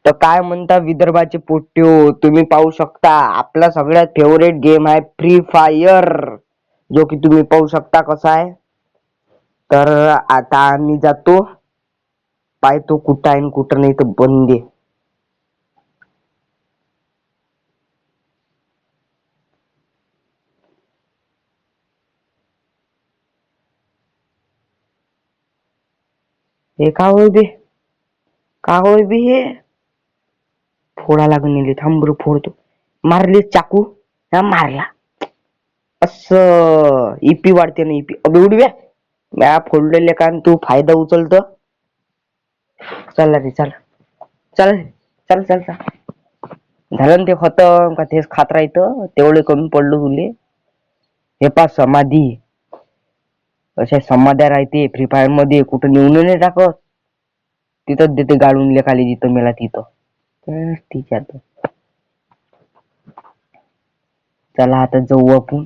तर काय म्हणता विदर्भाचे पोट्यो, तुम्ही पाहू शकता आपला सगळ्यात फेवरेट गेम आहे फ्री फायर, जो की तुम्ही पाहू शकता कसा आहे. तर आता आम्ही जातो, पाहतो कुठं आहे कुठं नाही तर बंद आहे. हे का होय बे, का होय बे, हे फोडा लागून नेले. थांब बरं फोडतो. मारले चाकू, हा मारला. असं ईपी वाढते ना, ईपी अबे उडव्या म्या फोडलेले का तू फायदा उचलतो. चला रे चला, चल चल चल चल. झालं ते खतम का तेच खात राहतं, तेवढे कमी पडलो तुले. हे पा समाधी, अशा समाध्या राहते फ्री फायर मध्ये, कुठं नेऊन नाही टाकत, तिथंच देते गाडून खाली जिथं मेला तिथं. ठीक आहे, चला आता जाऊ आपण.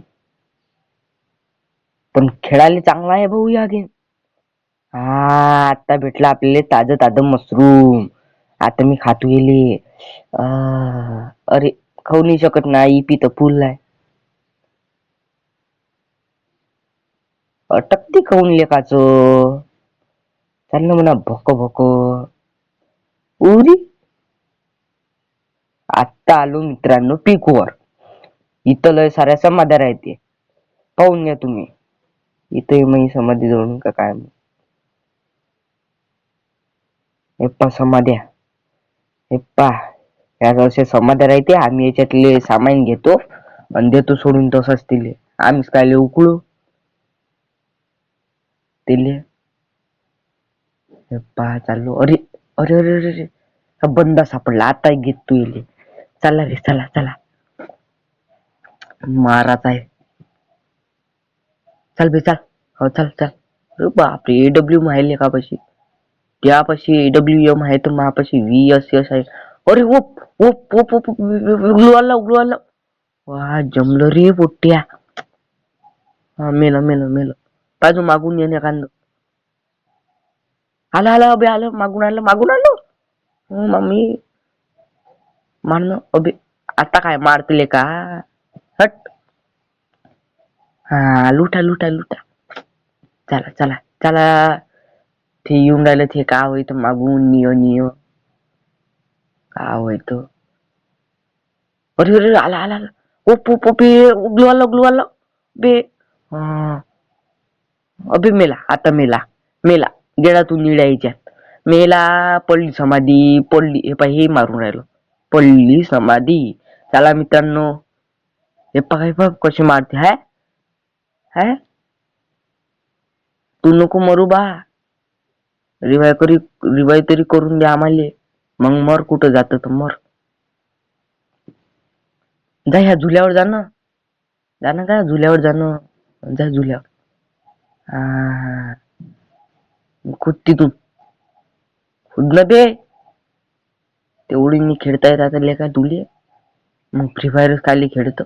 पण खेळायला चांगला आहे भाऊ या गेम. हा आता भेटला आपल्याला ताजं ताजं मशरूम. आता मी खातो गेले. अरे खाऊ नाही शकत ना, ईपी तर फुल आहे. अटकती खाऊन लेकाच, चाललं म्हणा भोक भोक उरी. आता आलो मित्रांनो पीकवर. इथं लय साऱ्या समाध्या राहते, पाहून घ्या तुम्ही. इथे मी समाधी जोडून का काय, हे पा समाध्या, हे पा या अशा समाध्या राहते. आम्ही याच्यातले सामान घेतो आणि देतो सोडून तसंच तिले. आम्हीच काय उकळू तिले. हे पा चाललो. अरे अरे अरे अरे, हा बंदा सापडला. आता घेत तू येले. चला रे चला चला, माराच आहे. चल बे चल, हो चल चल. अरे बापरे, AW माहिले का पाशी, त्यापाशी AWM आहे तर मापाशी VSS आहे. अरे ओप ओप ओप ओप, उगलू आला उगलू आला. वा जमलं रे पोट्ट्या. हा मेलं मेलं मेलं. बाजू मागून येणे कांद. आलं आलं अबे आलं, मागून आलं मागून आलं. मम्मी मारन अबे, आता काय मारतले का, हट. हा लुटा लुटा लुटा. चला चला चला, ते येऊन राहिलं ते का होईत मागून नियो नियो, का होईत. अरे अरे आला आला आला. ओप ओप ओप, उगलू आलं उगलू आलं बे. अबे मेला, आता मेला मेला. गेला तू निळ्याच्या मेला. पडली समाधी पडली. हे पाय हे मारून राहिलो, पडली समाधी. चला मित्रांनो, हे पाय बघ कशी मारते. हाय हाय, तू नको मरू बा. रिवाय तरी करून द्या आम्हाले. मग मर, कुठं जात तर मर. जा ह्या झुल्यावर जाणं, जाणं का झुल्यावर जाणं, जा झुल्यावर. हा खुद तिथून खुद न बे. तेवढी मी खेळता येत आता लेका तुले. मग फ्री फायर खाली खेळत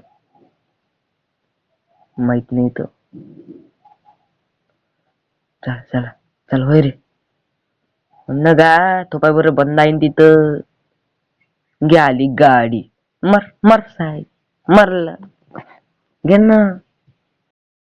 माहित नाही तर. चला चला चल होय रे. न गा तो पाय बरं बंद आहे तिथं. आली गाडी, मर मर साहेब, मरला घे ना.